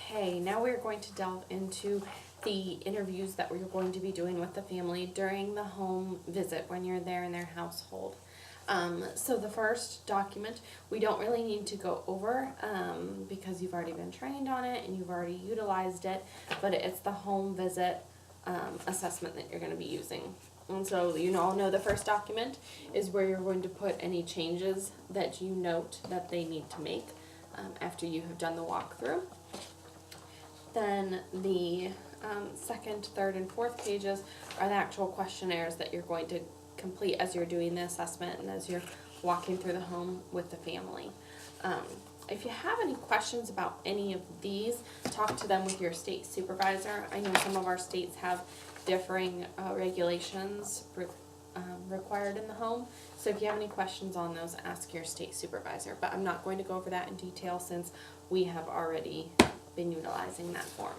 Okay, now we're going to delve into the interviews that we're going to be doing with the family during the home visit when you're there in their household. So the first document we don't really need to go over because you've already been trained on it and you've already utilized it, but it's the home visit assessment that you're going to be using. And so you all know the first document is where you're going to put any changes that you note that they need to make after you have done the walkthrough. Then the second, third, and fourth pages are the actual questionnaires that you're going to complete as you're doing the assessment and as you're walking through the home with the family. If you have any questions about any of these, talk to them with your state supervisor. I know some of our states have differing regulations required in the home. So if you have any questions on those, ask your state supervisor. But I'm not going to go over that in detail since we have already been utilizing that form.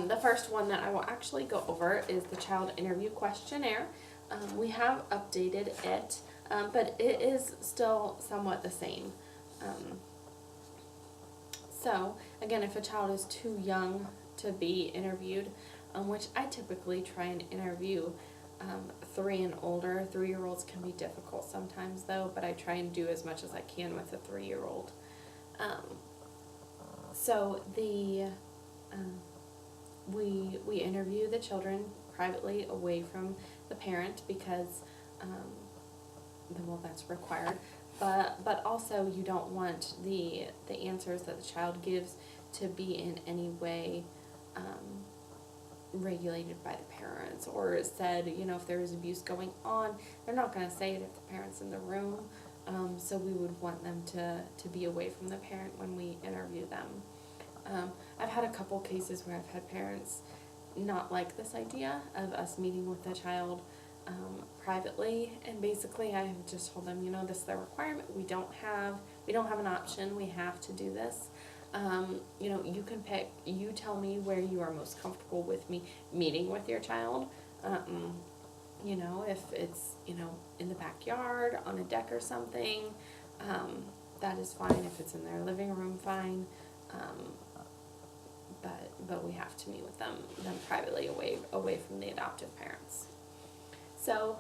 The first one that I will actually go over is the child interview questionnaire. We have updated it, but it is still somewhat the same. So again, if a child is too young to be interviewed, which I typically try and interview 3 and older. 3-year-olds can be difficult sometimes though, but I try and do as much as I can with a 3-year-old. So we interview the children privately away from the parent because well, that's required. But also you don't want the answers that the child gives to be in any way regulated by the parents or said, if there is abuse going on, they're not going to say it if the parent's in the room. So we would want them to be away from the parent when we interview them. I've had a couple cases where I've had parents not like this idea of us meeting with the child privately, and basically I have just told them, this is the requirement. We don't have an option. We have to do this. You can pick. You tell me where you are most comfortable with me meeting with your child. If it's in the backyard, on a deck or something, that is fine. If it's in their living room, fine. But we have to meet with them privately away from the adoptive parents. So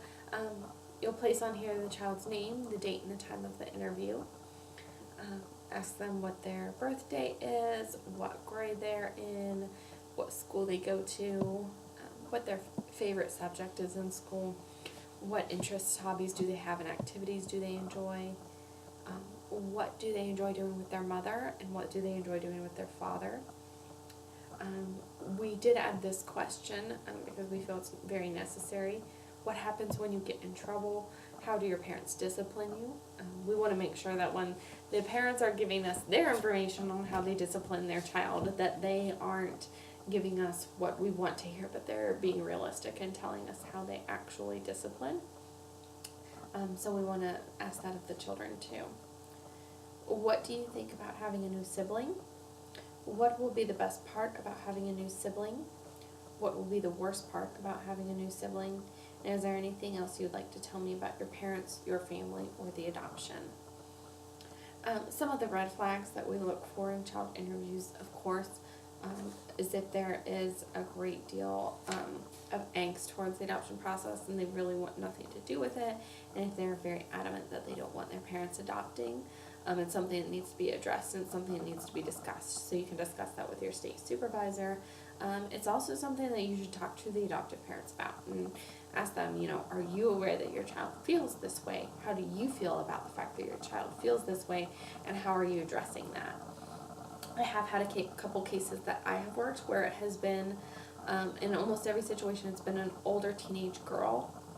you'll place on here the child's name, the date and the time of the interview. Ask them what their birthday is, what grade they're in, what school they go to, what their favorite subject is in school, what interests, hobbies do they have, and activities do they enjoy, what do they enjoy doing with their mother, and what do they enjoy doing with their father. We did add this question because we feel it's very necessary. What happens when you get in trouble? How do your parents discipline you? We want to make sure that when the parents are giving us their information on how they discipline their child, that they aren't giving us what we want to hear, but they're being realistic and telling us how they actually discipline. So we want to ask that of the children too. What do you think about having a new sibling? What will be the best part about having a new sibling? What will be the worst part about having a new sibling? And is there anything else you'd like to tell me about your parents, your family, or the adoption? Some of the red flags that we look for in child interviews, of course, is if there is a great deal of angst towards the adoption process and they really want nothing to do with it, and if they're very adamant that they don't want their parents adopting. It's something that needs to be addressed and something that needs to be discussed. So you can discuss that with your state supervisor. It's also something that you should talk to the adoptive parents about and ask them, are you aware that your child feels this way? How do you feel about the fact that your child feels this way, and how are you addressing that? I have had a couple cases that I have worked where it has been, in almost every situation, it's been an older teenage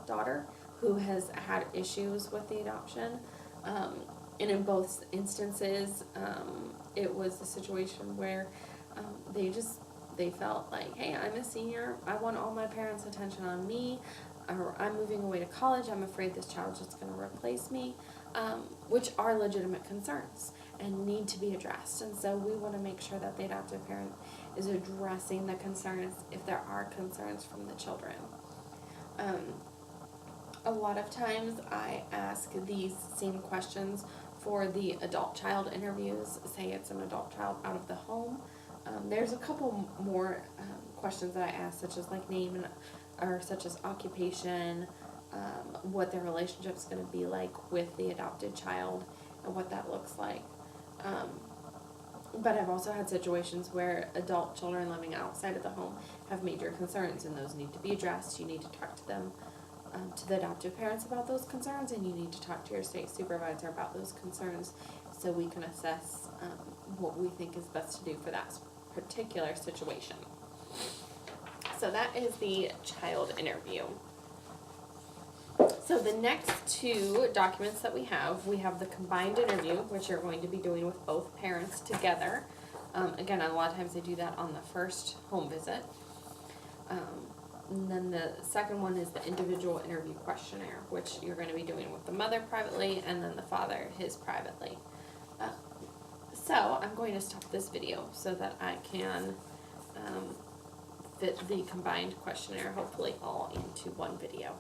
daughter, who has had issues with the adoption. And in both instances, it was a situation where they felt like, hey, I'm a senior, I want all my parents' attention on me, or I'm moving away to college, I'm afraid this child's just going to replace me, which are legitimate concerns and need to be addressed. And so we want to make sure that the adoptive parent is addressing the concerns if there are concerns from the children. A lot of times I ask these same questions For the adult-child interviews, say it's an adult child out of the home, there's a couple more questions that I ask, such as like name and, or such as occupation, what their relationship's going to be like with the adopted child, and what that looks like. But I've also had situations where adult children living outside of the home have major concerns, and those need to be addressed. You need to talk to them, to the adoptive parents about those concerns, and you need to talk to your state supervisor about those concerns, so we can assess what we think is best to do for that particular situation. So that is the child interview. So the next two documents that we have the combined interview, which you're going to be doing with both parents together. Again, a lot of times they do that on the first home visit. And then the second one is the individual interview questionnaire, which you're going to be doing with the mother privately and then the father his privately. So I'm going to stop this video so that I can fit the combined questionnaire hopefully all into one video.